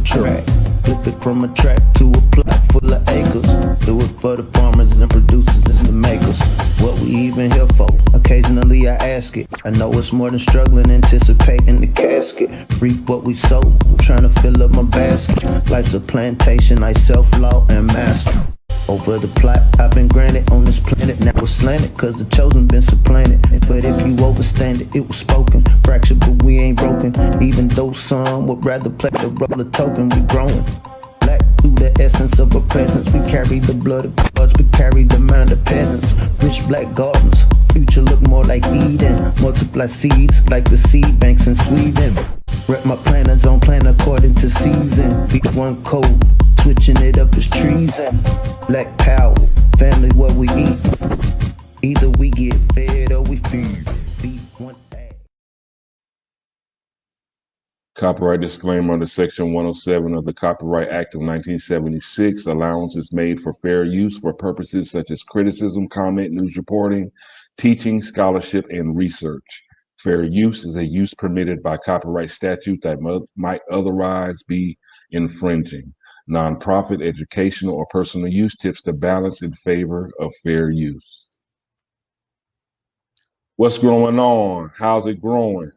track. Flip it from a track to a plot full of acres. Do it for the farmers and the producers and the makers. What we even here for? Occasionally I ask it. I know it's more than struggling, anticipating the casket. Reap what we sow, I'm trying to fill up my basket. Life's a plantation, I self-law and master. Over the plot, I've been granted on this planet. Now it's slanted, cause the chosen been supplanted. But if you overstand it, it was spoken. Fractured, but we ain't broken. Even though some would rather play the role of token, we growing. Black through the essence of our presence. We carry the blood of gods, we carry the mind of peasants. Rich black gardens, future look more like Eden. Multiply seeds like the seed banks in Sweden. Rep my planners on plan according to season. Be one code. Switching it up is treason. Black power, family what we eat. Either we get fed or we feed. Be one thing. Copyright disclaimer under Section 107 of the Copyright Act of 1976. Allowance is made for fair use for purposes such as criticism, comment, news reporting, teaching, scholarship, and research. Fair use is a use permitted by copyright statute that might otherwise be infringing. Nonprofit, educational, or personal use tips the balance in favor of fair use. What's going on? How's it growing?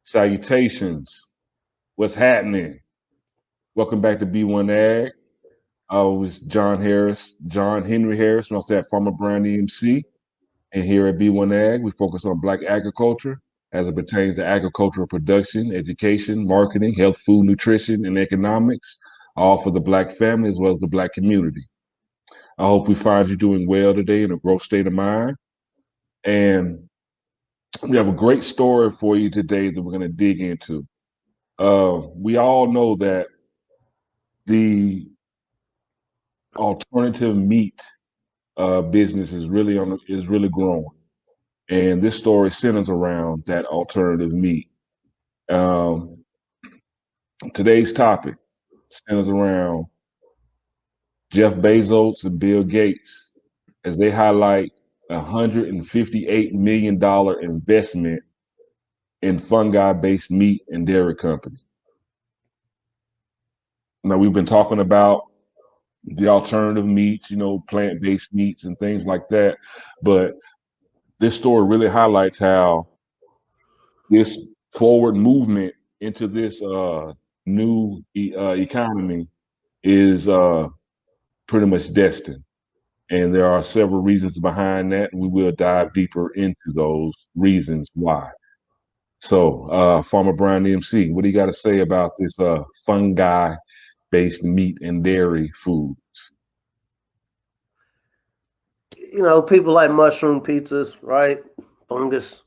Salutations. What's happening? Welcome back to B1 Ag. I was John Henry Harris, from that Farmer Brand EMC. And here at B1 Ag, we focus on Black agriculture as it pertains to agricultural production, education, marketing, health, food, nutrition, and economics, all for the Black family as well as the Black community. I hope we find you doing well today in a growth state of mind. And we have a great story for you today that we're going to dig into. We all know that the alternative meat business is really growing. And this story centers around that alternative meat. Today's topic centers around Jeff Bezos and Bill Gates as they highlight a $158 million investment in fungi-based meat and dairy company. Now, we've been talking about the alternative meats, plant-based meats and things like that, but this story really highlights how this forward movement into this new economy is pretty much destined. And there are several reasons behind that, and we will dive deeper into those reasons why. So, Farmer Brown EMC, what do you got to say about this fungi-based meat and dairy foods? People like mushroom pizzas, right? Fungus.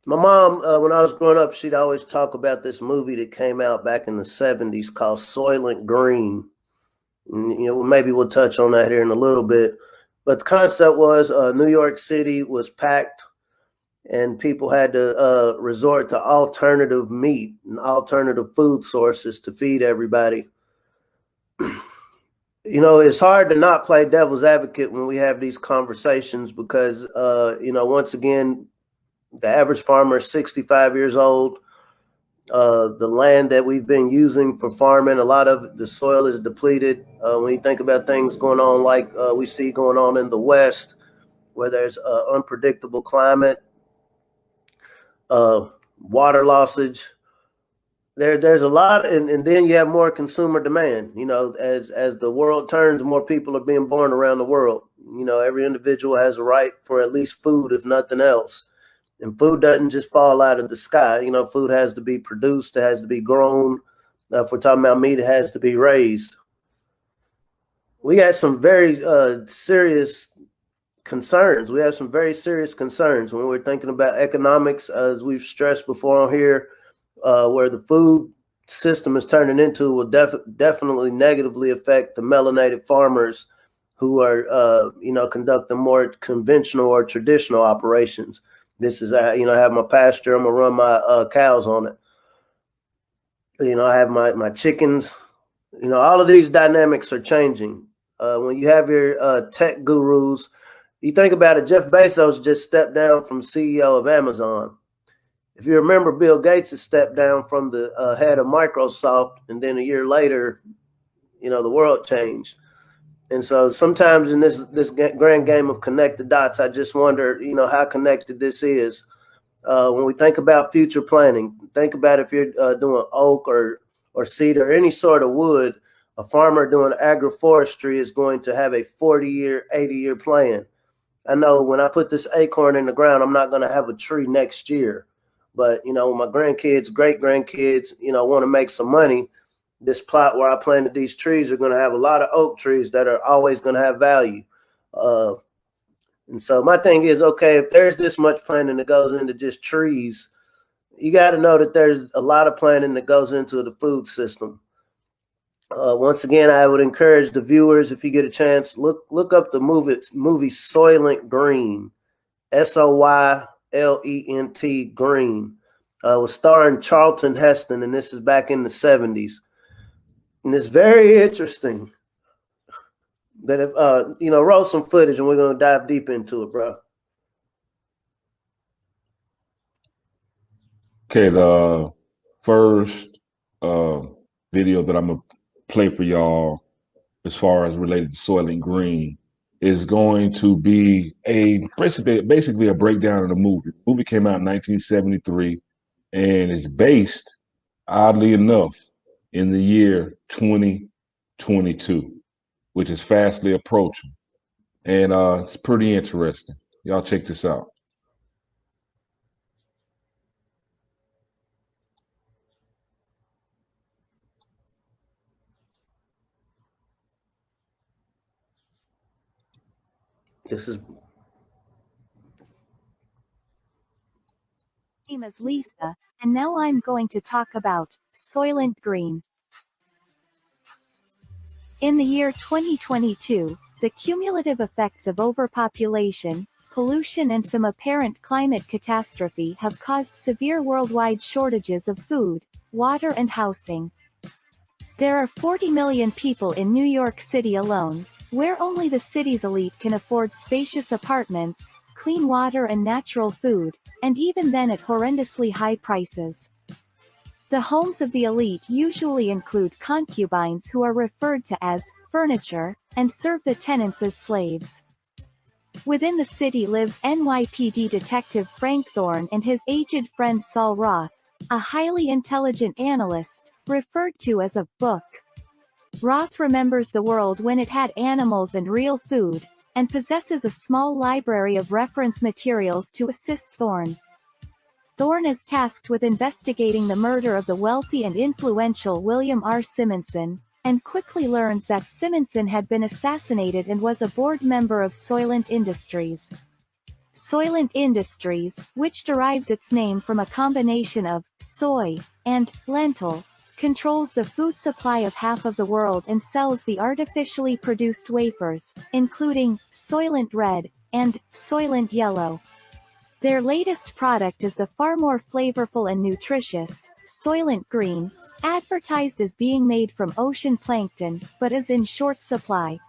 My mom, when I was growing up, she'd always talk about this movie that came out back in the 70s called Soylent Green. And, maybe we'll touch on that here in a little bit. But the concept was New York City was packed and people had to resort to alternative meat and alternative food sources to feed everybody. It's hard to not play devil's advocate when we have these conversations because, once again, the average farmer is 65 years old. The land that we've been using for farming, a lot of the soil is depleted. When you think about things going on like we see going on in the West, where there's unpredictable climate, water lossage, there's a lot, and then you have more consumer demand. As the world turns, more people are being born around the world. Every individual has a right for at least food, if nothing else. And food doesn't just fall out of the sky. Food has to be produced. It has to be grown. If we're talking about meat, it has to be raised. We had some very serious concerns. We have some very serious concerns when we're thinking about economics, as we've stressed before on here, where the food system is turning into will definitely negatively affect the melanated farmers who are, conducting more conventional or traditional operations. This is, I have my pasture. I'm going to run my cows on it. I have my chickens. All of these dynamics are changing. When you have your tech gurus, you think about it, Jeff Bezos just stepped down from CEO of Amazon. if you remember, Bill Gates has stepped down from the head of Microsoft, and then a year later, the world changed. And so sometimes in this grand game of connect the dots, I just wonder, how connected this is. When we think about future planning, think about if you're doing oak or cedar or any sort of wood, a farmer doing agroforestry is going to have a 40-year, 80-year plan. I know when I put this acorn in the ground, I'm not going to have a tree next year. But, my grandkids, great-grandkids, want to make some money. This plot where I planted these trees are going to have a lot of oak trees that are always going to have value. And so my thing is, okay, if there's this much planning that goes into just trees, you got to know that there's a lot of planning that goes into the food system. Once again, I would encourage the viewers, if you get a chance, look up the movie Soylent Green, Soylent Green. Was starring Charlton Heston, and this is back in the 70s. And it's very interesting. That if roll some footage and we're gonna dive deep into it, bro. Okay, the first video that I'm gonna play for y'all, as far as related to Soylent Green, is going to be basically a breakdown of the movie. The movie came out in 1973, and it's based, oddly enough, in the year 2022, which is fastly approaching. And it's pretty interesting. Y'all check this out. This is. My name is Lisa, and now I'm going to talk about Soylent Green. In the year 2022, the cumulative effects of overpopulation, pollution and some apparent climate catastrophe have caused severe worldwide shortages of food, water and housing. There are 40 million people in New York City alone, where only the city's elite can afford spacious apartments, clean water and natural food, and even then at horrendously high prices. The homes of the elite usually include concubines who are referred to as furniture, and serve the tenants as slaves. Within the city lives NYPD detective Frank Thorne and his aged friend Saul Roth, a highly intelligent analyst, referred to as a book. Roth remembers the world when it had animals and real food, and possesses a small library of reference materials to assist Thorne. Thorne is tasked with investigating the murder of the wealthy and influential William R. Simonson, and quickly learns that Simonson had been assassinated and was a board member of Soylent Industries. Soylent Industries, which derives its name from a combination of soy and lentil, controls the food supply of half of the world and sells the artificially produced wafers, including Soylent Red and Soylent Yellow. Their latest product is the far more flavorful and nutritious Soylent Green, advertised as being made from ocean plankton, but is in short supply.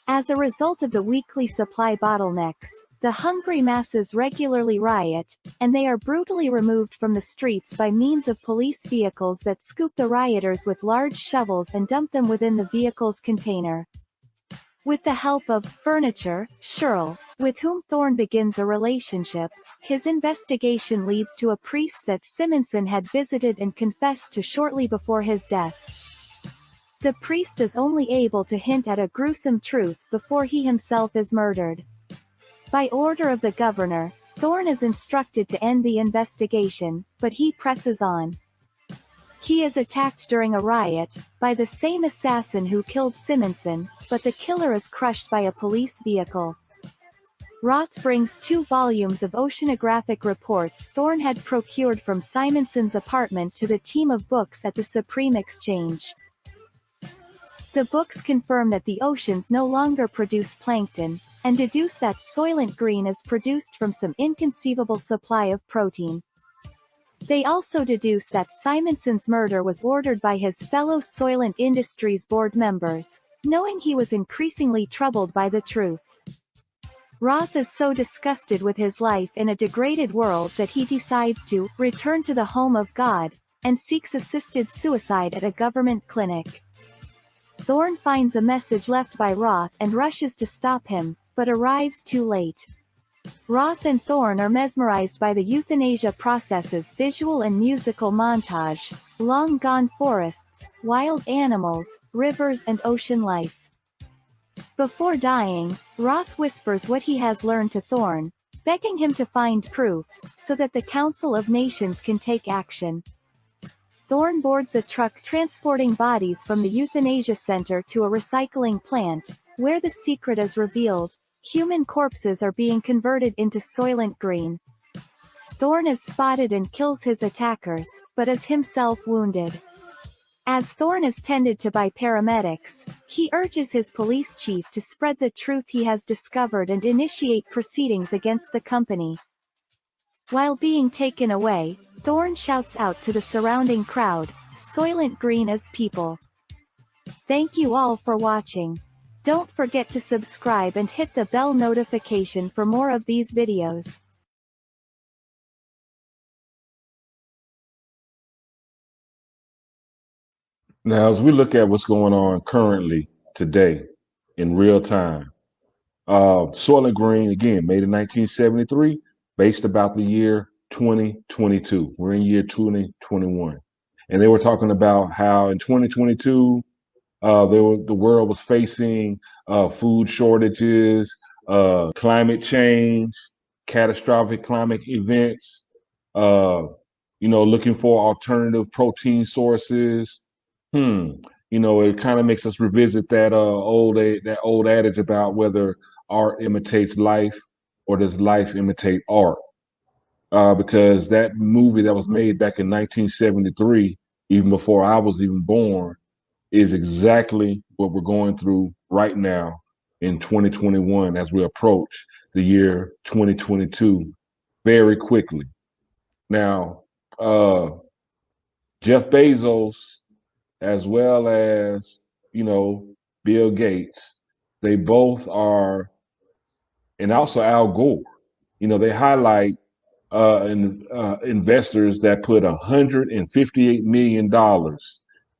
As a result of the weekly supply bottlenecks, the hungry masses regularly riot, and they are brutally removed from the streets by means of police vehicles that scoop the rioters with large shovels and dump them within the vehicle's container. With the help of furniture, Shirl, with whom Thorne begins a relationship, his investigation leads to a priest that Simonson had visited and confessed to shortly before his death. The priest is only able to hint at a gruesome truth before he himself is murdered. By order of the governor, Thorne is instructed to end the investigation, but he presses on. He is attacked during a riot, by the same assassin who killed Simonson, but the killer is crushed by a police vehicle. Roth brings 2 volumes of oceanographic reports Thorne had procured from Simonson's apartment to the team of books at the Supreme Exchange. The books confirm that the oceans no longer produce plankton, and deduce that Soylent Green is produced from some inconceivable supply of protein. They also deduce that Simonson's murder was ordered by his fellow Soylent Industries board members, knowing he was increasingly troubled by the truth. Roth is so disgusted with his life in a degraded world that he decides to return to the home of God, and seeks assisted suicide at a government clinic. Thorne finds a message left by Roth and rushes to stop him, but arrives too late. Roth and Thorne are mesmerized by the euthanasia process's visual and musical montage, long gone forests, wild animals, rivers and ocean life. Before dying, Roth whispers what he has learned to Thorne, begging him to find proof, so that the Council of Nations can take action. Thorne boards a truck transporting bodies from the euthanasia center to a recycling plant, where the secret is revealed: human corpses are being converted into Soylent Green. Thorne is spotted and kills his attackers, but is himself wounded. As Thorne is tended to by paramedics, he urges his police chief to spread the truth he has discovered and initiate proceedings against the company. While being taken away, Thorne shouts out to the surrounding crowd, "Soylent Green is people." Thank you all for watching. Don't forget to subscribe and hit the bell notification for more of these videos. Now, as we look at what's going on currently today in real time, Soylent Green, again, made in 1973, based about the year 2022. We're in year 2021. And they were talking about how in 2022, the world was facing food shortages, climate change, catastrophic climate events, looking for alternative protein sources. It kind of makes us revisit that old adage about whether art imitates life or does life imitate art. Because that movie that was made back in 1973, even before I was even born, is exactly what we're going through right now in 2021 as we approach the year 2022 very quickly. Now, Jeff Bezos, as well as, Bill Gates, they both are, and also Al Gore, they highlight investors that put $158 million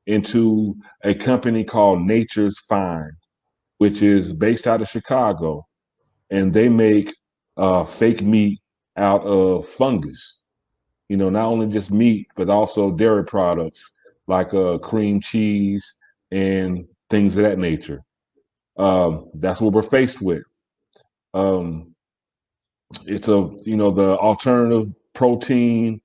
into a company called Nature's Find, which is based out of Chicago, and they make fake meat out of fungus. Not only just meat, but also dairy products like cream cheese and things of that nature. That's what we're faced with. It's the alternative protein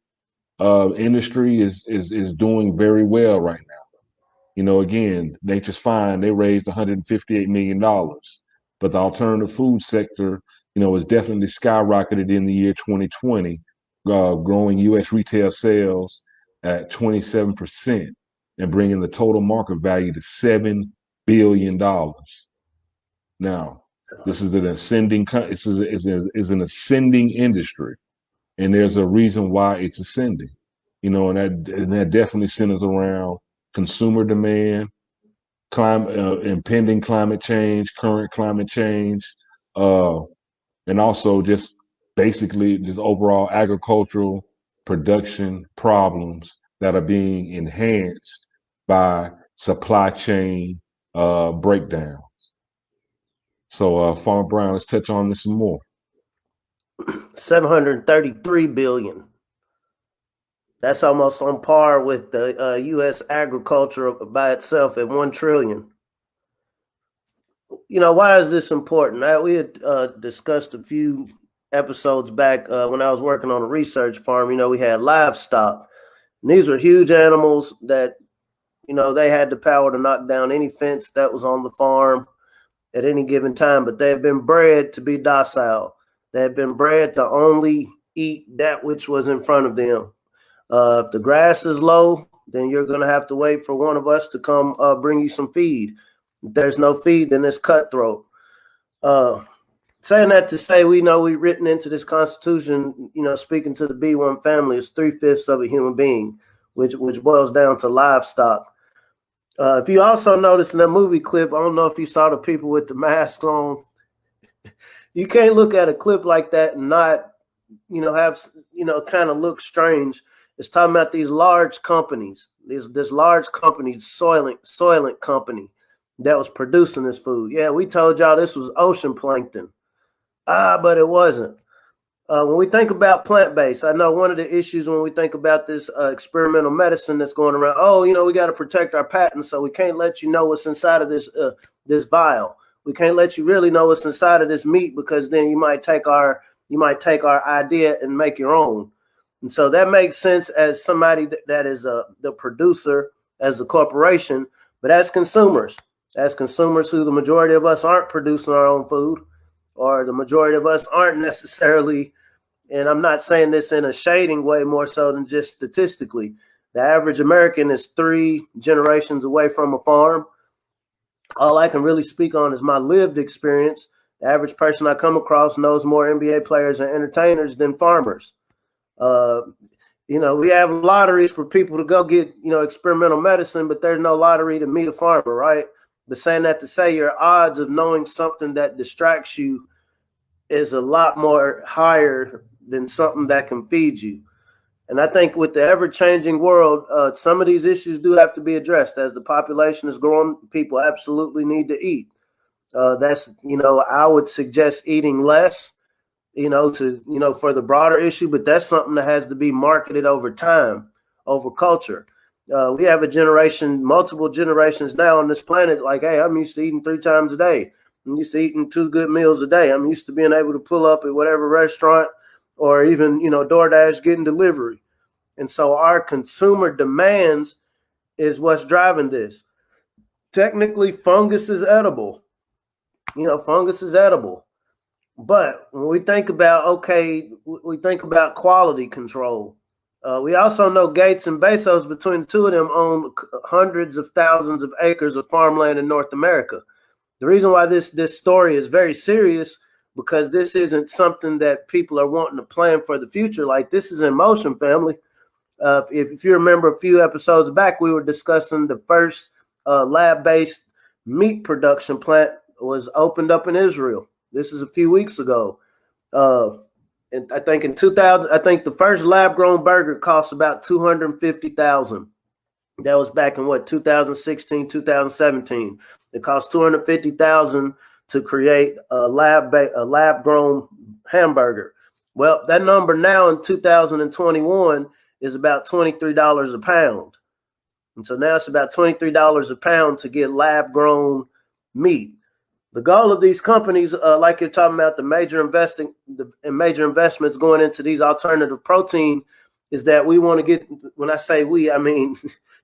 industry is doing very well right now. Again, Nature's Fine, they raised $158 million, but the alternative food sector, is definitely skyrocketed in the year 2020, growing U.S. retail sales at 27% and bringing the total market value to $7 billion. Now, this is an ascending is an ascending industry, and there's a reason why it's ascending. And that definitely centers around consumer demand, impending climate change, current climate change, and also just basically just overall agricultural production problems that are being enhanced by supply chain breakdown. So, Farmer Brown, let's touch on this some more. 733 billion. That's almost on par with the U.S. agriculture by itself at 1 trillion. Why is this important? We had discussed a few episodes back when I was working on a research farm. We had livestock. And these were huge animals that, they had the power to knock down any fence that was on the farm at any given time, but they have been bred to be docile. They have been bred to only eat that which was in front of them. If the grass is low, then you're going to have to wait for one of us to come bring you some feed. If there's no feed, then it's cutthroat. Saying that to say, we know we've written into this Constitution, speaking to the B1 family, is 3/5 of a human being, which boils down to livestock. If you also notice in that movie clip, I don't know if you saw the people with the masks on, you can't look at a clip like that and not, have, kind of look strange. It's talking about these large companies, this large company, Soylent company that was producing this food. Yeah, we told y'all this was ocean plankton. But it wasn't. When we think about plant-based, I know one of the issues when we think about this experimental medicine that's going around, we got to protect our patents, so we can't let you know what's inside of this vial. We can't let you really know what's inside of this meat, because then you might take our idea and make your own. And so that makes sense as somebody that is the producer, as the corporation, but as consumers who the majority of us aren't producing our own food, or the majority of us aren't necessarily, and I'm not saying this in a shading way, more so than just statistically, the average American is 3 generations away from a farm. All I can really speak on is my lived experience. The average person I come across knows more NBA players and entertainers than farmers. We have lotteries for people to go get, experimental medicine, but there's no lottery to meet a farmer, right? But saying that to say your odds of knowing something that distracts you is a lot more higher than something that can feed you. And I think with the ever-changing world, some of these issues do have to be addressed. As the population is growing, people absolutely need to eat. I would suggest eating less, for the broader issue, but that's something that has to be marketed over time, over culture. We have multiple generations now on this planet. Like, hey, I'm used to eating 3 times a day. I'm used to eating 2 good meals a day. I'm used to being able to pull up at whatever restaurant, or even, DoorDash getting delivery. And so our consumer demands is what's driving this. Technically, fungus is edible. Fungus is edible. But when we think about, we think about quality control. We also know Gates and Bezos, between the two of them, own hundreds of thousands of acres of farmland in North America. The reason why this story is very serious, because this isn't something that people are wanting to plan for the future. Like, this is in motion, family. If you remember a few episodes back, we were discussing the first lab-based meat production plant was opened up in Israel. This is a few weeks ago. And I think in 2000, the first lab-grown burger cost about $250,000. That was back in 2016, 2017. It cost $250,000 to create a lab-grown hamburger. Well, that number now in 2021 is about $23 a pound. And so now it's about $23 a pound to get lab-grown meat. The goal of these companies, like you're talking about, the major investments going into these alternative protein, is that we want to get, when I say we, I mean,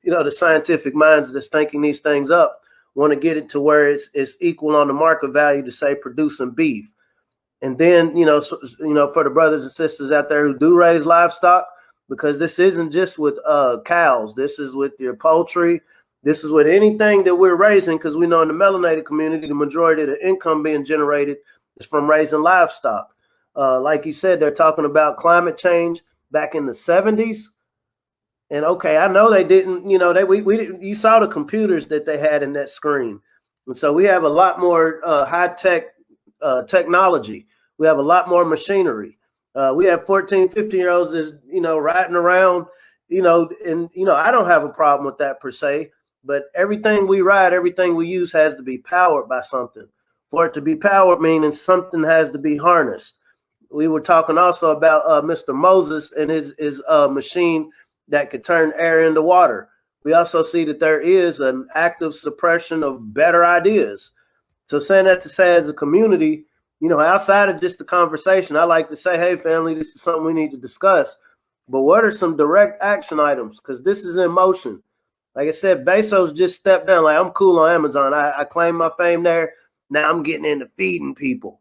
the scientific minds that's thinking these things up, want to get it to where it's equal on the market value to, say, producing beef. And then, for the brothers and sisters out there who do raise livestock, because this isn't just with cows, this is with your poultry. This is with anything that we're raising, because we know in the melanated community, the majority of the income being generated is from raising livestock. Like you said, they're talking about climate change back in the 70s. And I know they didn't, you saw the computers that they had in that screen. And so we have a lot more high-tech technology. We have a lot more machinery. We have 14, 15-year-olds that's, riding around, and, I don't have a problem with that per se. But everything we ride, everything we use has to be powered by something. For it to be powered, meaning something has to be harnessed. We were talking also about Mr. Moses and his machine that could turn air into water. We also see that there is an active suppression of better ideas. So saying that to say, as a community, outside of just the conversation, I like to say, hey, family, this is something we need to discuss. But what are some direct action items? Because this is in motion. Like I said, Bezos just stepped down. Like, I'm cool on Amazon. I claim my fame there. Now I'm getting into feeding people.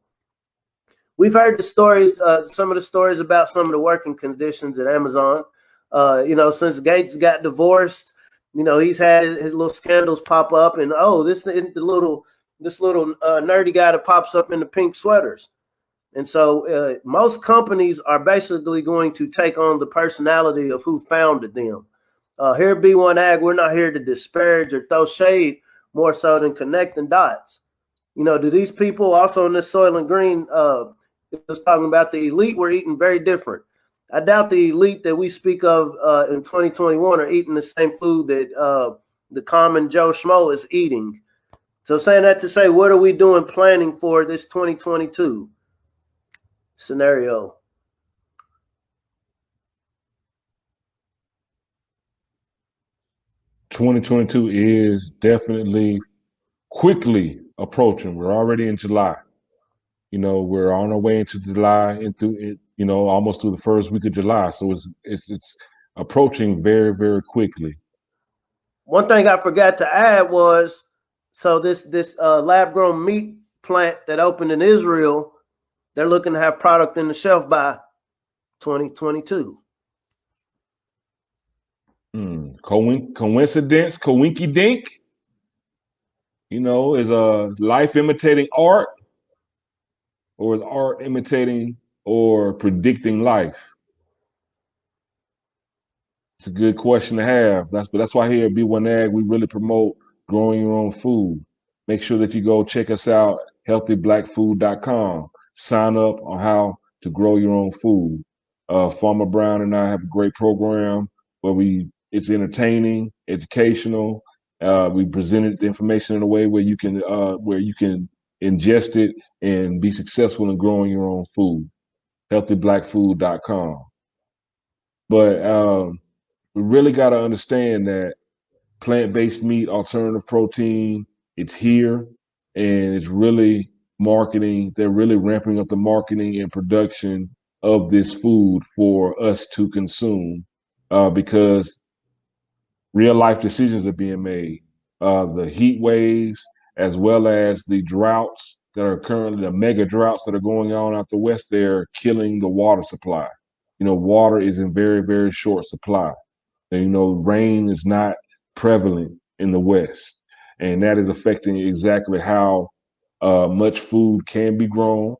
We've heard the stories, some of the stories about some of the working conditions at Amazon. Since Gates got divorced, he's had his little scandals pop up. And this little nerdy guy that pops up in the pink sweaters. And so most companies are basically going to take on the personality of who founded them. Here at B1 Ag, we're not here to disparage or throw shade, more so than connecting dots. You know, do these people also in this Soylent Green, it was talking about the elite were eating very different. I doubt the elite that we speak of in 2021 are eating the same food that the common Joe Schmo is eating. So saying that to say, what are we doing planning for this 2022 scenario? ...2022 is definitely quickly approaching. We're already in July. You know, we're on our way into July and through it, you know, almost through the first week of July. So it's approaching very, very quickly. One thing I forgot to add was, so this lab grown meat plant that opened in Israel, they're looking to have product in the shelf by 2022. Coincidence, coinky dink. You know, is life imitating art, or is art imitating or predicting life? It's a good question to have. That's why here at B1 Ag, we really promote growing your own food. Make sure that you go check us out, healthyblackfood.com. Sign up on how to grow your own food. Farmer Brown and I have a great program where it's entertaining, educational. We presented the information in a way where you can ingest it and be successful in growing your own food. Healthyblackfood.com. But we really got to understand that plant-based meat, alternative protein, it's here, and it's really marketing. They're really ramping up the marketing and production of this food for us to consume because real life decisions are being made. The heat waves, as well as the droughts that are currently, the mega droughts that are going on out the West, they're killing the water supply. You know, water is in very, very short supply. And, you know, rain is not prevalent in the West. And that is affecting exactly how much food can be grown.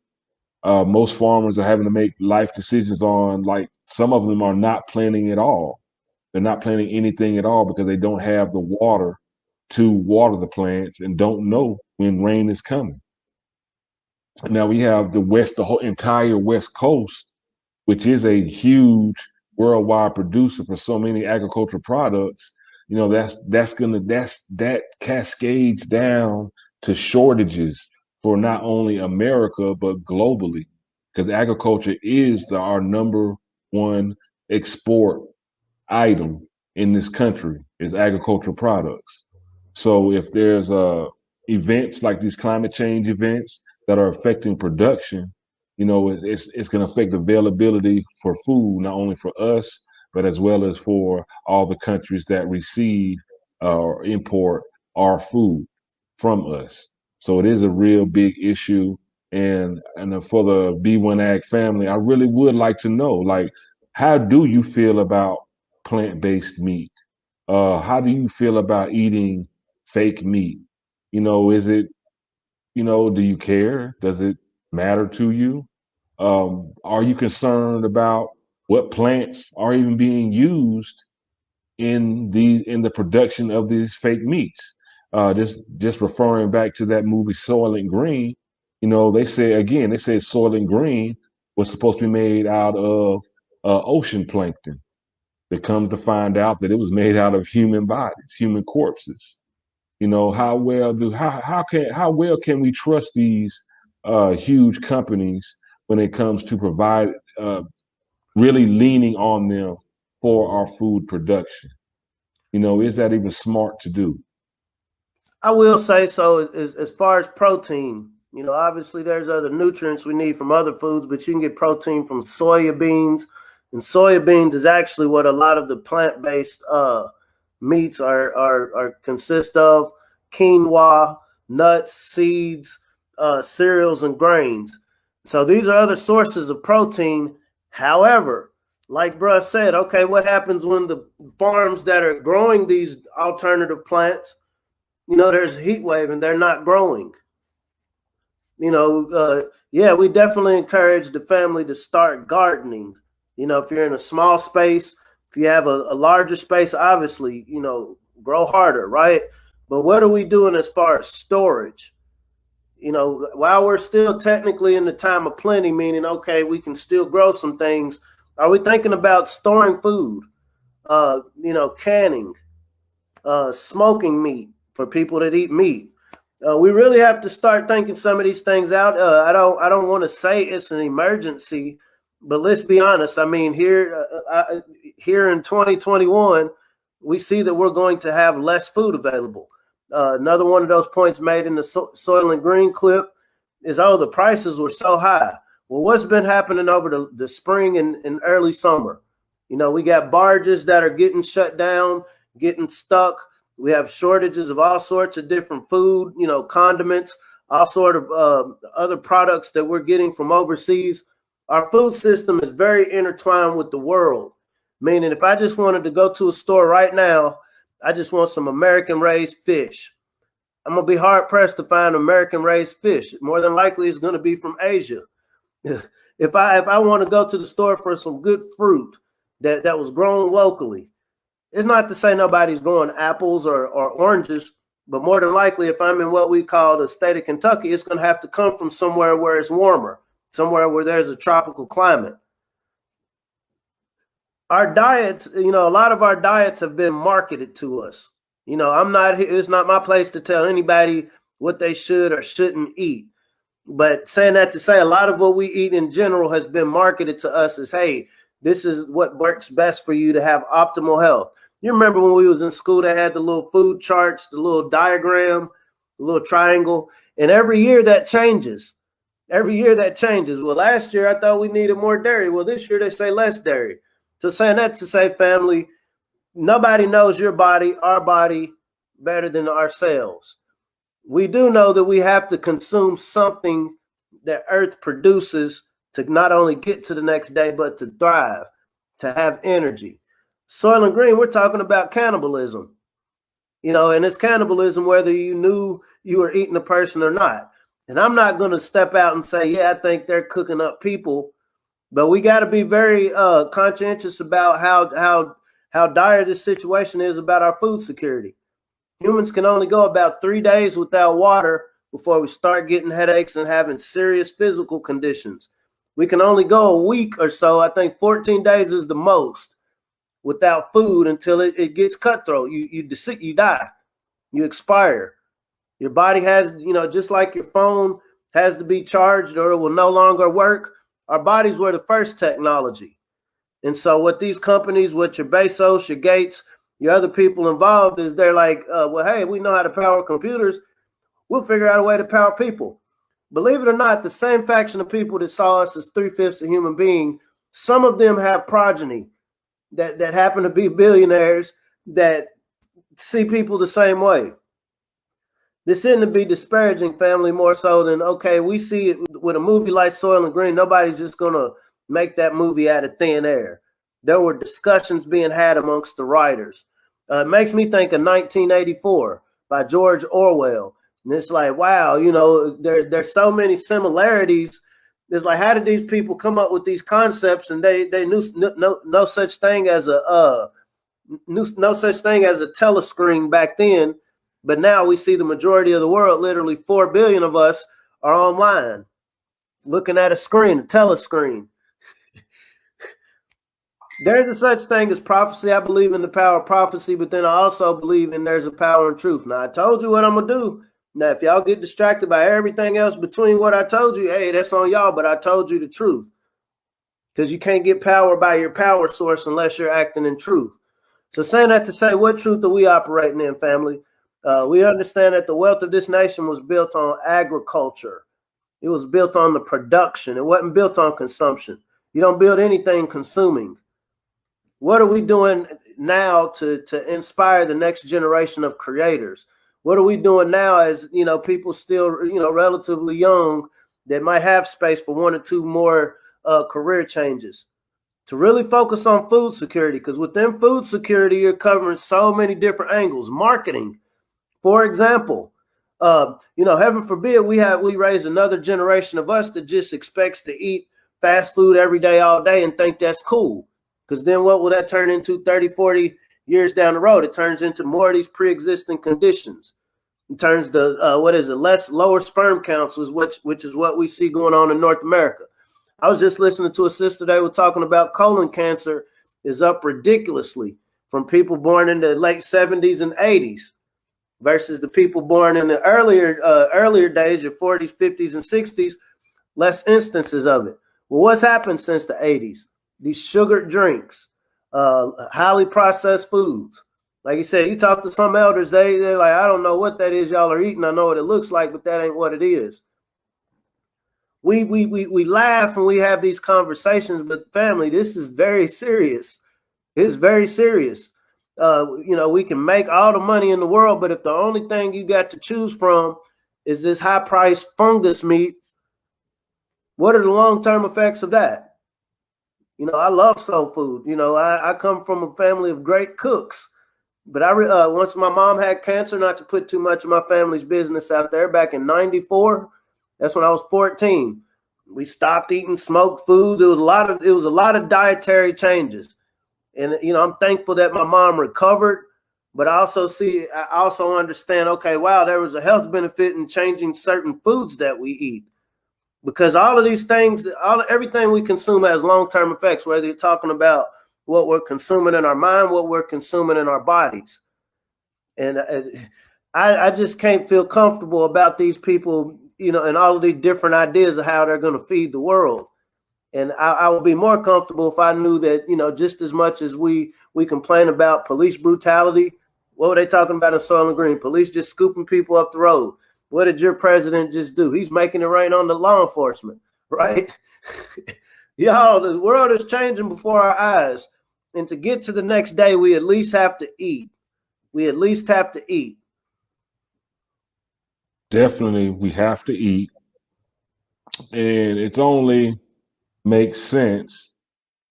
Most farmers are having to make life decisions on, like, some of them are not planting at all. They're not planting anything at all because they don't have the water to water the plants and don't know when rain is coming. Now we have the whole entire West Coast, which is a huge worldwide producer for so many agricultural products. You know, that cascades down to shortages for not only America but globally, because agriculture is our number one export item in this country is agricultural products. So if there's events like these climate change events that are affecting production, you know, it's going to affect availability for food, not only for us, but as well as for all the countries that receive or import our food from us. So it is a real big issue. And for the B1 Ag family, I really would like to know, like, how do you feel about plant-based meat? How do you feel about eating fake meat? You know, is it, you know, do you care? Does it matter to you? Are you concerned about what plants are even being used in the production of these fake meats? Just referring back to that movie Soylent Green, you know, they say Soylent Green was supposed to be made out of ocean plankton. It comes to find out that it was made out of human bodies, human corpses. You know, how well can we trust these huge companies when it comes to provide really leaning on them for our food production? You know, is that even smart to do? I will say so. As far as protein, you know, obviously there's other nutrients we need from other foods, but you can get protein from soya beans, and soya beans is actually what a lot of the plant-based meats are consist of: quinoa, nuts, seeds, cereals, and grains. So these are other sources of protein. However, like bruh said, okay, what happens when the farms that are growing these alternative plants, you know, there's a heat wave and they're not growing? You know, yeah, we definitely encourage the family to start gardening. You know, if you're in a small space, if you have a larger space, obviously, you know, grow harder, right? But what are we doing as far as storage? you know, while we're still technically in the time of plenty, meaning, okay, we can still grow some things, are we thinking about storing food, you know, canning, smoking meat for people that eat meat? We really have to start thinking some of these things out. I don't want to say it's an emergency, but let's be honest. I mean, here in 2021, we see that we're going to have less food available. Another one of those points made in the Soylent Green clip is, oh, the prices were so high. Well, what's been happening over the spring and early summer? You know, we got barges that are getting shut down, getting stuck. We have shortages of all sorts of different food, you know, condiments, all sort of other products that we're getting from overseas. Our food system is very intertwined with the world, meaning if I just wanted to go to a store right now, I just want some American-raised fish. I'm going to be hard-pressed to find American-raised fish. More than likely, it's going to be from Asia. If I want to go to the store for some good fruit that was grown locally, it's not to say nobody's growing apples or oranges, but more than likely, if I'm in what we call the state of Kentucky, it's going to have to come from somewhere where it's warmer, somewhere where there's a tropical climate. Our diets, you know, a lot of our diets have been marketed to us. You know, it's not my place to tell anybody what they should or shouldn't eat. But saying that to say, a lot of what we eat in general has been marketed to us as, hey, this is what works best for you to have optimal health. You remember when we was in school, they had the little food charts, the little diagram, the little triangle, and every year that changes. Every year that changes. Well, last year I thought we needed more dairy. Well, this year they say less dairy. So saying that to say, family, nobody knows your body, our body, better than ourselves. We do know that we have to consume something that Earth produces to not only get to the next day, but to thrive, to have energy. Soylent Green, we're talking about cannibalism, you know, and it's cannibalism whether you knew you were eating a person or not. And I'm not going to step out and say, yeah, I think they're cooking up people, but we got to be very conscientious about how dire this situation is about our food security. Humans can only go about 3 days without water before we start getting headaches and having serious physical conditions. We can only go a week or so. I think 14 days is the most without food until it gets cutthroat. You die, you expire. Your body has, you know, just like your phone has to be charged or it will no longer work. Our bodies were the first technology. And so what these companies, what your Bezos, your Gates, your other people involved is they're like, well, hey, we know how to power computers. We'll figure out a way to power people. Believe it or not, the same faction of people that saw us as 3/5 a human being, some of them have progeny that happen to be billionaires that see people the same way. This isn't to be disparaging, family, more so than, okay, we see it with a movie like Soylent Green. Nobody's just going to make that movie out of thin air. There were discussions being had amongst the writers. It makes me think of 1984 by George Orwell. And it's like, wow, you know, there's so many similarities. It's like, how did these people come up with these concepts? And they knew no such thing as a telescreen back then. But now we see the majority of the world, literally 4 billion of us, are online looking at a screen, a telescreen. There's a such thing as prophecy. I believe in the power of prophecy, but then I also believe in there's a power in truth. Now, I told you what I'm going to do. Now, if y'all get distracted by everything else between what I told you, hey, that's on y'all, but I told you the truth. Because you can't get power by your power source unless you're acting in truth. So saying that to say, what truth are we operating in, family? We understand that the wealth of this nation was built on agriculture. It was built on the production. It wasn't built on consumption. You don't build anything consuming. What are we doing now to inspire the next generation of creators? What are we doing now as, you know, people still, you know, relatively young that might have space for 1 or 2 more career changes? To really focus on food security, because within food security, you're covering so many different angles. Marketing, for example, you know, heaven forbid we raise another generation of us that just expects to eat fast food every day, all day, and think that's cool. Because then what will that turn into 30, 40 years down the road? It turns into more of these pre-existing conditions. in terms of what is it, lower sperm counts, which is what we see going on in North America. I was just listening to a sister, they were talking about colon cancer is up ridiculously from people born in the late 70s and 80s versus the people born in the earlier days, your 40s, 50s, and 60s, less instances of it. Well, what's happened since the 80s? These sugared drinks, highly processed foods. Like you said, you talk to some elders, they're like, I don't know what that is y'all are eating. I know what it looks like, but that ain't what it is. We laugh and we have these conversations, but family, this is very serious. It's very serious. We can make all the money in the world, but if the only thing you got to choose from is this high-priced fungus meat, what are the long-term effects of that? I love soul food. I come from a family of great cooks. But once my mom had cancer, not to put too much of my family's business out there, back in '94, that's when I was 14. We stopped eating smoked foods. It was a lot of dietary changes, and I'm thankful that my mom recovered. But I also understand. Okay, wow, there was a health benefit in changing certain foods that we eat, because all of these things, everything we consume has long-term effects. Whether you're talking about what we're consuming in our mind, what we're consuming in our bodies. And I just can't feel comfortable about these people, and all of these different ideas of how they're going to feed the world. And I would be more comfortable if I knew that, just as much as we complain about police brutality, what were they talking about in Soylent Green? Police just scooping people up the road. What did your president just do? He's making it rain on the law enforcement, right? Y'all, the world is changing before our eyes. And to get to the next day, we at least have to eat. Definitely, we have to eat. And it's only makes sense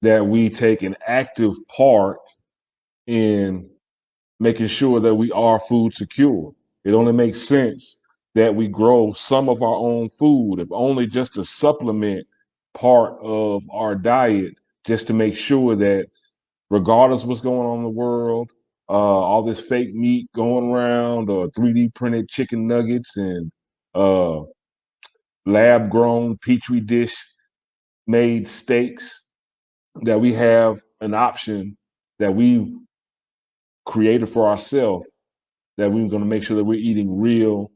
that we take an active part in making sure that we are food secure. It only makes sense that we grow some of our own food, if only just to supplement part of our diet, just to make sure that regardless of what's going on in the world, all this fake meat going around, 3D printed chicken nuggets and lab grown petri dish made steaks, that we have an option that we created for ourselves, that we're going to make sure that we're eating real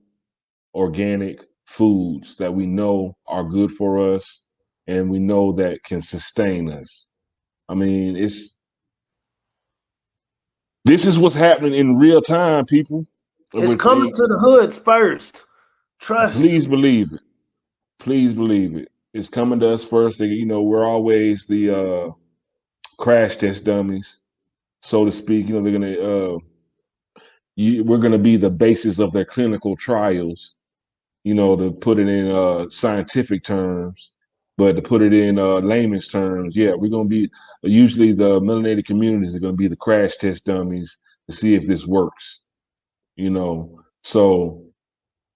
organic foods that we know are good for us and we know that can sustain us. I mean, this is what's happening in real time, people. It's coming to the hoods first. Trust. Please believe it. Please believe it. It's coming to us first. We're always the crash test dummies, so to speak. They're gonna we're gonna be the basis of their clinical trials. To put it in scientific terms, but to put it in layman's terms, yeah, we're gonna be usually the melanated communities are gonna be the crash test dummies to see if this works. So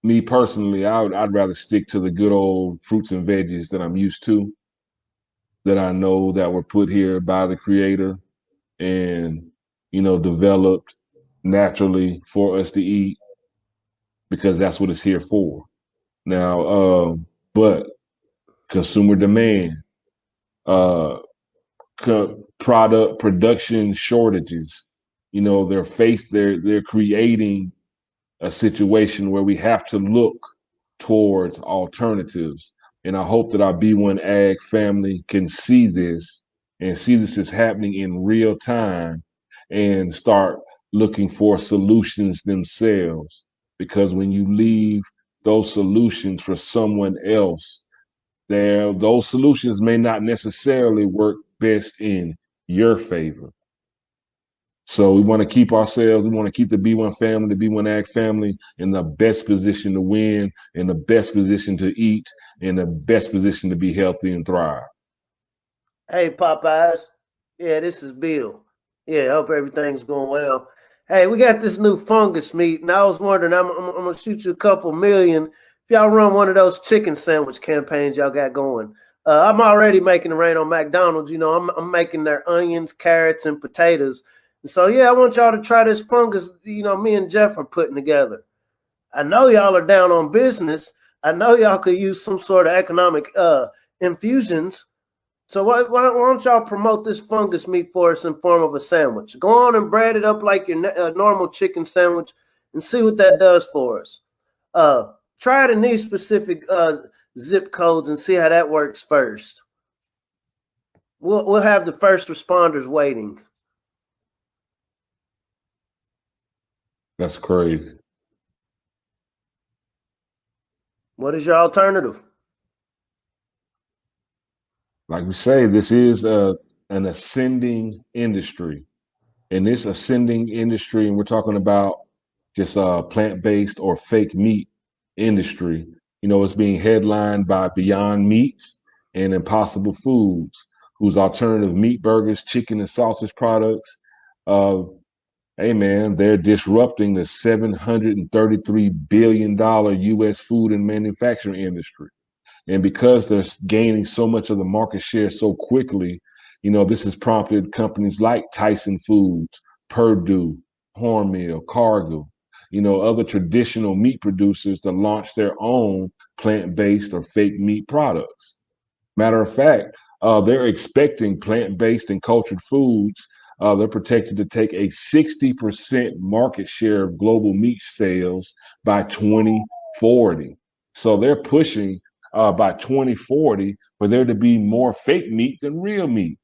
me personally, I'd rather stick to the good old fruits and veggies that I'm used to, that I know that were put here by the creator and, developed naturally for us to eat, because that's what it's here for. Now, but consumer demand, product production shortages, they're creating a situation where we have to look towards alternatives. And I hope that our B1 Ag family can see this and see this is happening in real time and start looking for solutions themselves. Because when you leave those solutions for someone else, those solutions may not necessarily work best in your favor. So we want to keep the B1 family, the B1 Ag family in the best position to win, in the best position to eat, in the best position to be healthy and thrive. Hey, Popeyes. Yeah, this is Bill. Yeah, I hope everything's going well. Hey, we got this new fungus meat, and I was wondering, I'm going to shoot you a couple million if y'all run one of those chicken sandwich campaigns y'all got going. I'm already making it rain on McDonald's. I'm making their onions, carrots, and potatoes. So, yeah, I want y'all to try this fungus, me and Jeff are putting together. I know y'all are down on business. I know y'all could use some sort of economic infusions. So why don't y'all promote this fungus meat for us in form of a sandwich? Go on and bread it up like your normal chicken sandwich and see what that does for us. Try it in these specific zip codes and see how that works first. We'll have the first responders waiting. That's crazy. What is your alternative? Like we say, this is an ascending industry. In this ascending industry, and we're talking about just plant-based or fake meat industry, it's being headlined by Beyond Meats and Impossible Foods, whose alternative meat burgers, chicken, and sausage products, hey man, they're disrupting the $733 billion U.S. food and manufacturing industry. And because they're gaining so much of the market share so quickly, this has prompted companies like Tyson Foods, Purdue, Hormel, Cargill, other traditional meat producers to launch their own plant-based or fake meat products. Matter of fact, they're expecting plant-based and cultured foods. They're projected to take a 60% market share of global meat sales by 2040. So they're pushing by 2040 for there to be more fake meat than real meat.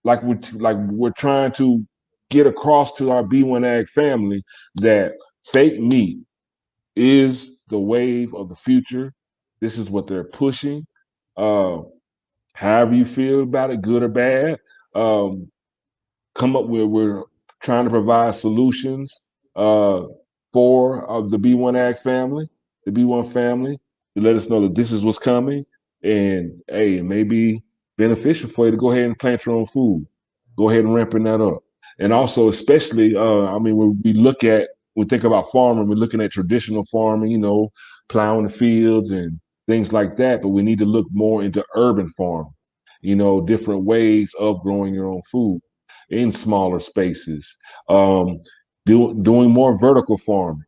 Like we're trying to get across to our B1 Ag family that fake meat is the wave of the future. This is what they're pushing. However you feel about it, good or bad, come up with. We're trying to provide solutions for the B1 Ag family, the B1 family, to let us know that this is what's coming. And hey, it may be beneficial for you to go ahead and plant your own food. Go ahead and ramping that up. And also, especially, when we think about farming, we're looking at traditional farming, plowing the fields and things like that. But we need to look more into urban farming, different ways of growing your own food in smaller spaces, doing more vertical farming,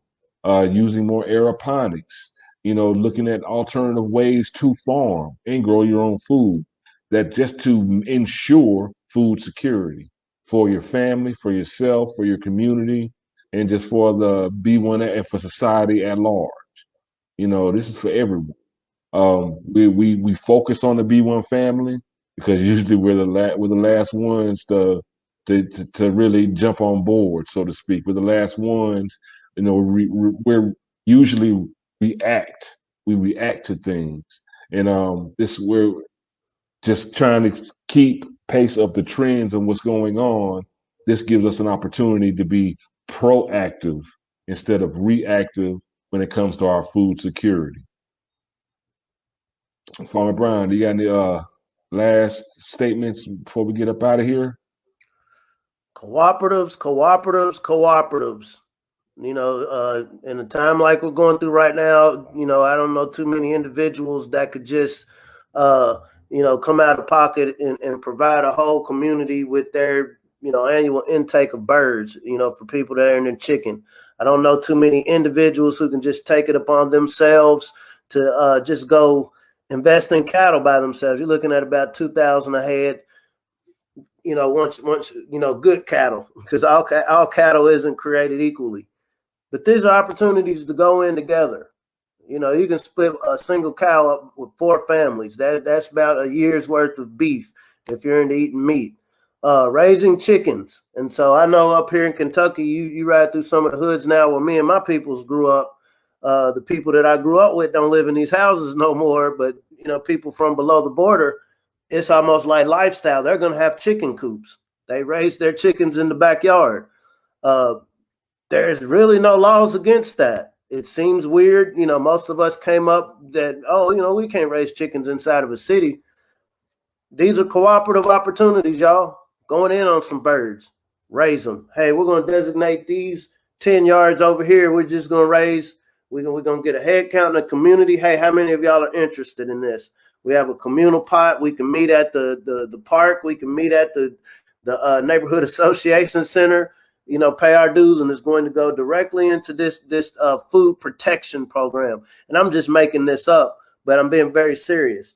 using more aeroponics, looking at alternative ways to farm and grow your own food, that just to ensure food security for your family, for yourself, for your community, and just for the B1 and for society at large. This is for everyone. We focus on the B1 family because usually we're the last ones to really jump on board, so to speak. We're the last ones. We're usually react. We react to things, and we're just trying to keep pace of the trends and what's going on. This gives us an opportunity to be proactive instead of reactive when it comes to our food security. Farmer Brian, do you got any last statements before we get up out of here? Cooperatives. In a time like we're going through right now, I don't know too many individuals that could just, come out of pocket and provide a whole community with their, annual intake of birds, for people that are in their chicken. I don't know too many individuals who can just take it upon themselves to just go invest in cattle by themselves. You're looking at about 2,000 a head. Once good cattle, because all cattle isn't created equally. But these are opportunities to go in together. You can split a single cow up with 4 families. That's about a year's worth of beef if you're into eating meat. Raising chickens. And so I know up here in Kentucky, you ride through some of the hoods now where me and my peoples grew up. The people that I grew up with don't live in these houses no more, but people from below the border, it's almost like lifestyle. They're going to have chicken coops. They raise their chickens in the backyard. There's really no laws against that. It seems weird. Most of us came up that, we can't raise chickens inside of a city. These are cooperative opportunities, y'all. Going in on some birds, raise them. Hey, we're going to designate these 10 yards over here. We're just going to raise. We're going to get a head count in the community. Hey, how many of y'all are interested in this? We have a communal pot. We can meet at the park. We can meet at the neighborhood association center. pay our dues, and it's going to go directly into this food protection program. And I'm just making this up, but I'm being very serious.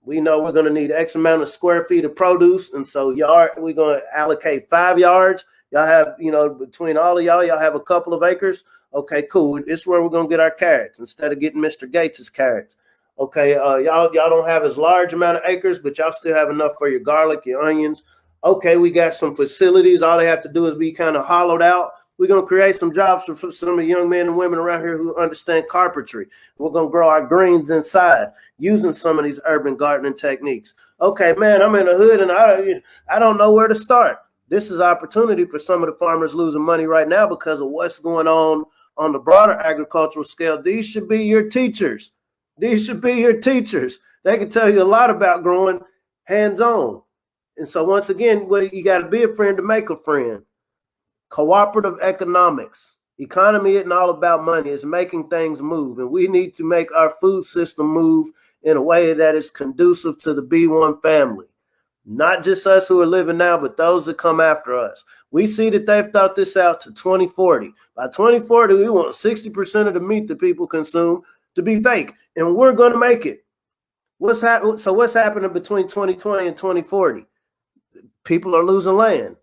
We know we're going to need X amount of square feet of produce, and so we're going to allocate 5 yards. Y'all have, between all of y'all have a couple of acres. Okay, cool. This is where we're going to get our carrots instead of getting Mr. Gates's carrots. Okay, y'all don't have as large amount of acres, but y'all still have enough for your garlic, your onions. Okay, we got some facilities. All they have to do is be kind of hollowed out. We're going to create some jobs for some of the young men and women around here who understand carpentry. We're going to grow our greens inside using some of these urban gardening techniques. Okay, man, I'm in the hood and I don't know where to start. This is opportunity for some of the farmers losing money right now because of what's going on the broader agricultural scale. These should be your teachers. These should be your teachers. They can tell you a lot about growing hands-on. And so once again, you got to be a friend to make a friend. Cooperative economics. Economy isn't all about money. It's making things move. And we need to make our food system move in a way that is conducive to the B1 family. Not just us who are living now, but those that come after us. We see that they've thought this out to 2040. By 2040, we want 60% of the meat that people consume to be fake, and we're going to make it. What's happening between 2020 and 2040? People are losing land.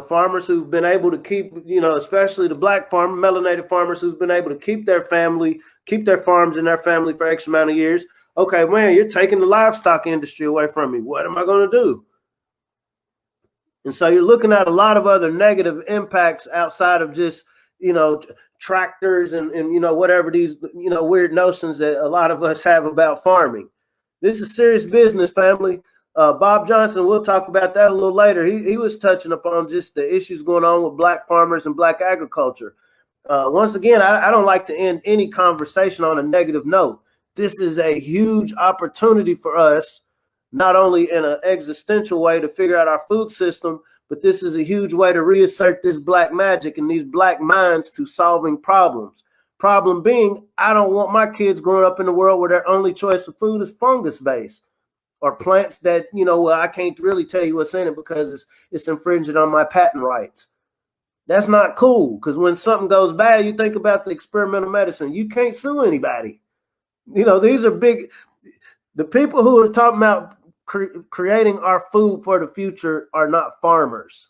Farmers who've been able to keep, especially the black melanated farmers who've been able to keep their farms and their family for X amount of years. Okay, man, you're taking the livestock industry away from me. What am I going to do? And so you're looking at a lot of other negative impacts outside of just, tractors and whatever these, weird notions that a lot of us have about farming. This is serious business, family. Bob Johnson, we'll talk about that a little later. He was touching upon just the issues going on with black farmers and black agriculture. Once again, I don't like to end any conversation on a negative note. This is a huge opportunity for us, not only in an existential way to figure out our food system, but this is a huge way to reassert this black magic and these black minds to solving problems. Problem being, I don't want my kids growing up in a world where their only choice of food is fungus-based or plants that, I can't really tell you what's in it because it's infringing on my patent rights. That's not cool, because when something goes bad, you think about the experimental medicine. You can't sue anybody. These are big. The people who are talking about creating our food for the future are not farmers.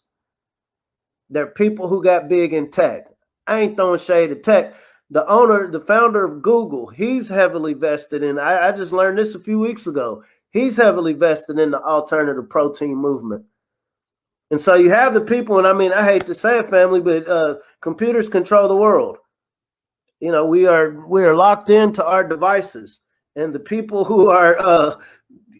They're people who got big in tech. I ain't throwing shade at tech. The founder of Google, he's heavily vested in, I just learned this a few weeks ago. He's heavily vested in the alternative protein movement. And so you have the people, and I hate to say it, family, but computers control the world. We are locked into our devices, and the people who are,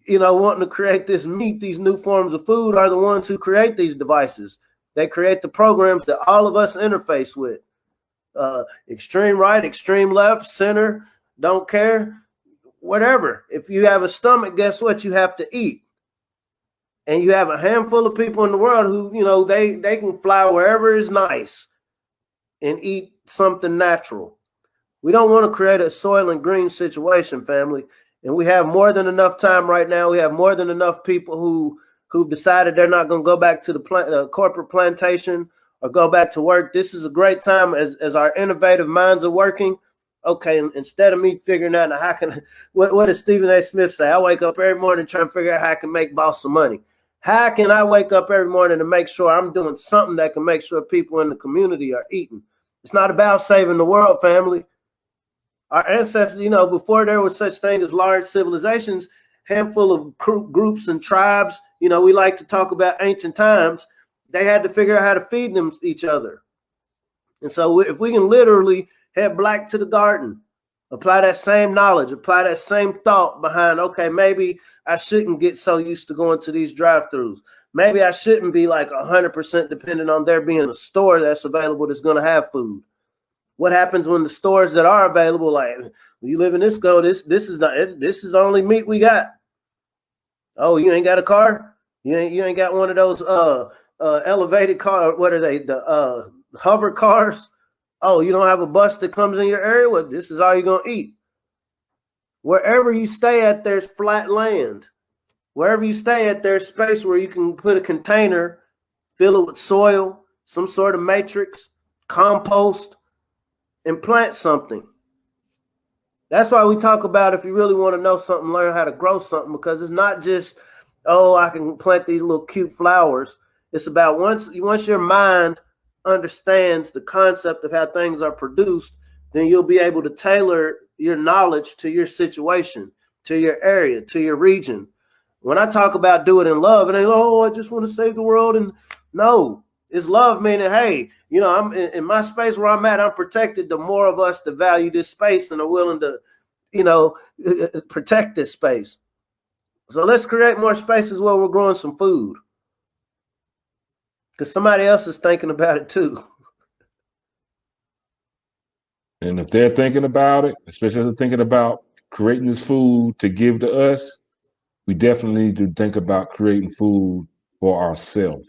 wanting to create this meat, these new forms of food, are the ones who create these devices. They create the programs that all of us interface with. Extreme right, extreme left, center, don't care, whatever. If you have a stomach, guess what? You have to eat. And you have a handful of people in the world who, they can fly wherever is nice and eat something natural. We don't want to create a Soylent Green situation, family. And we have more than enough time right now. We have more than enough people who've decided they're not going to go back to the corporate plantation or go back to work. This is a great time as our innovative minds are working. Okay, instead of me figuring out how can, what does Stephen A. Smith say? I wake up every morning trying to figure out how I can make boss some money. How can I wake up every morning to make sure I'm doing something that can make sure people in the community are eating? It's not about saving the world, family. Our ancestors, before there was such thing as large civilizations, handful of groups and tribes, we like to talk about ancient times. They had to figure out how to feed them each other. And so if we can literally head black to the garden, apply that same knowledge, apply that same thought behind, okay, maybe I shouldn't get so used to going to these drive-thrus. Maybe I shouldn't be like 100% dependent on there being a store that's available that's going to have food. What happens when the stores that are available, like you live in this is the only meat we got. Oh, you ain't got a car? You ain't got one of those elevated car, what are they? The hover cars? Oh, you don't have a bus that comes in your area? Well, this is all you're gonna eat. Wherever you stay at, there's flat land. Wherever you stay at, there's space where you can put a container, fill it with soil, some sort of matrix, compost, and plant something. That's why we talk about, if you really want to know something, learn how to grow something, because it's not just, oh, I can plant these little cute flowers. It's about once your mind understands the concept of how things are produced, then you'll be able to tailor your knowledge to your situation, to your area, to your region. When I talk about do it in love, it ain't, oh, I just want to save the world. And no, it's love, meaning, hey, you know, I'm in my space where I'm at, I'm protected. The more of us that value this space and are willing to, you know, protect this space. So let's create more spaces where we're growing some food, because somebody else is thinking about it too. And if they're thinking about it, especially if they're thinking about creating this food to give to us, we definitely need to think about creating food for ourselves.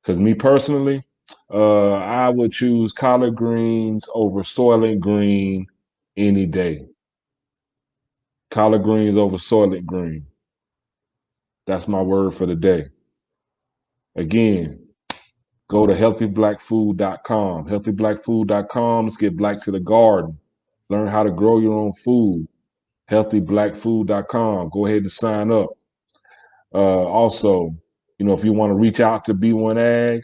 Because me personally, I would choose collard greens over Soylent Green any day. Collard greens over Soylent Green. That's my word for the day. Again, go to healthyblackfood.com. Healthyblackfood.com. Let's get black to the garden. Learn how to grow your own food. Healthyblackfood.com. Go ahead and sign up. Also, you know, if you want to reach out to B1 Ag,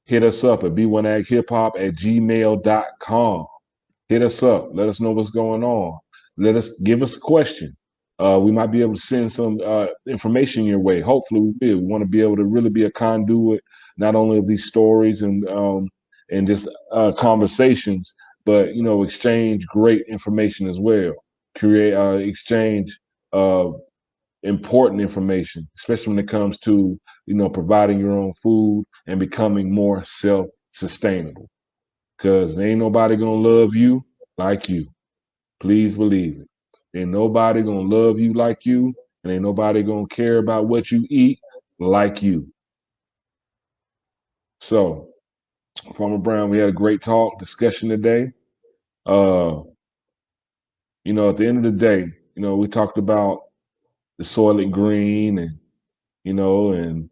hit us up at b1aghiphop@gmail.com. Hit us up. Let us know what's going on. Give us a question. We might be able to send some information your way. Hopefully we will. We want to be able to really be a conduit, not only of these stories and just conversations, but, you know, exchange great information as well. Exchange important information, especially when it comes to, you know, providing your own food and becoming more self-sustainable. Because ain't nobody gonna love you like you. Please believe it. Ain't nobody gonna love you like you, and ain't nobody gonna care about what you eat like you. So, Farmer Brown, we had a great discussion today. You know, at the end of the day, you know, we talked about the Soylent Green and, you know, and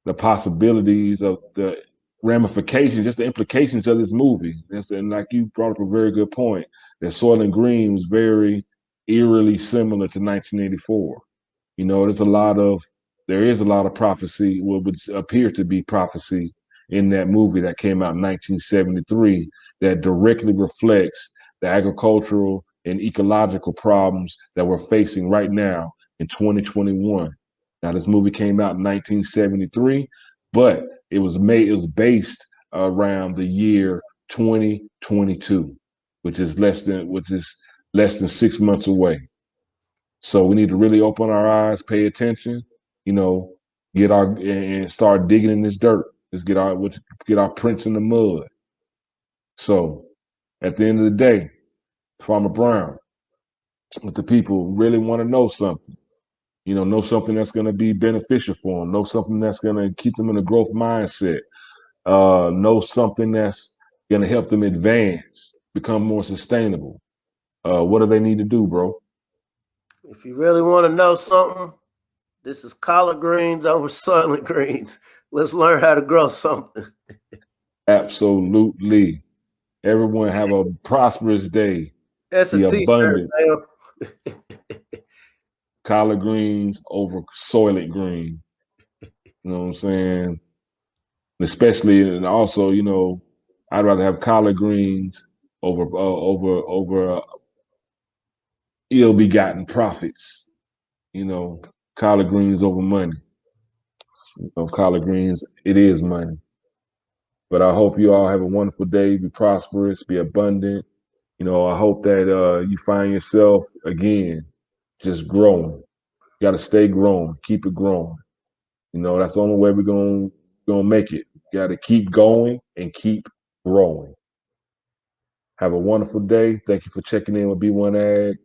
the possibilities of the ramifications, just the implications of this movie. And like you brought up a very good point, that Soylent Green was very eerily similar to 1984. You know, there is a lot of prophecy, what would appear to be prophecy in that movie that came out in 1973 that directly reflects the agricultural and ecological problems that we're facing right now in 2021. Now, this movie came out in 1973, but it was based around the year 2022, which is less than 6 months away. So we need to really open our eyes, pay attention, you know, and start digging in this dirt. Let's get our prints in the mud. So at the end of the day, Farmer Brown, if the people really want to know something, you know something that's going to be beneficial for them, know something that's going to keep them in a growth mindset, know something that's going to help them advance, become more sustainable. What do they need to do, bro? If you really want to know something, this is collard greens over Soylent Greens. Let's learn how to grow something. Absolutely. Everyone have a prosperous day. That's Be a t-shirt, abundant. man. Collard greens over Soylent Green. You know what I'm saying? Especially, and also, you know, I'd rather have collard greens over ill-begotten profits. You know, collard greens over money. You know, collard greens, it is money. But I hope you all have a wonderful day. Be prosperous, be abundant. You know, I hope that you find yourself again just growing. You got to stay growing, keep it growing. You know, that's the only way we're gonna make it. You got to keep going and keep growing. Have a wonderful day. Thank you for checking in with B1 Ag,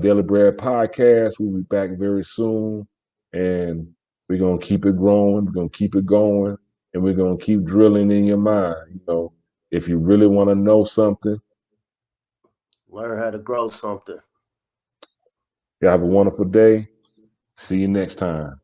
Daily Bread Podcast. We'll be back very soon, and we're gonna keep it growing. We're gonna keep it going, and we're gonna keep drilling in your mind. You know, if you really want to know something, learn how to grow something. you have a wonderful day. See you next time.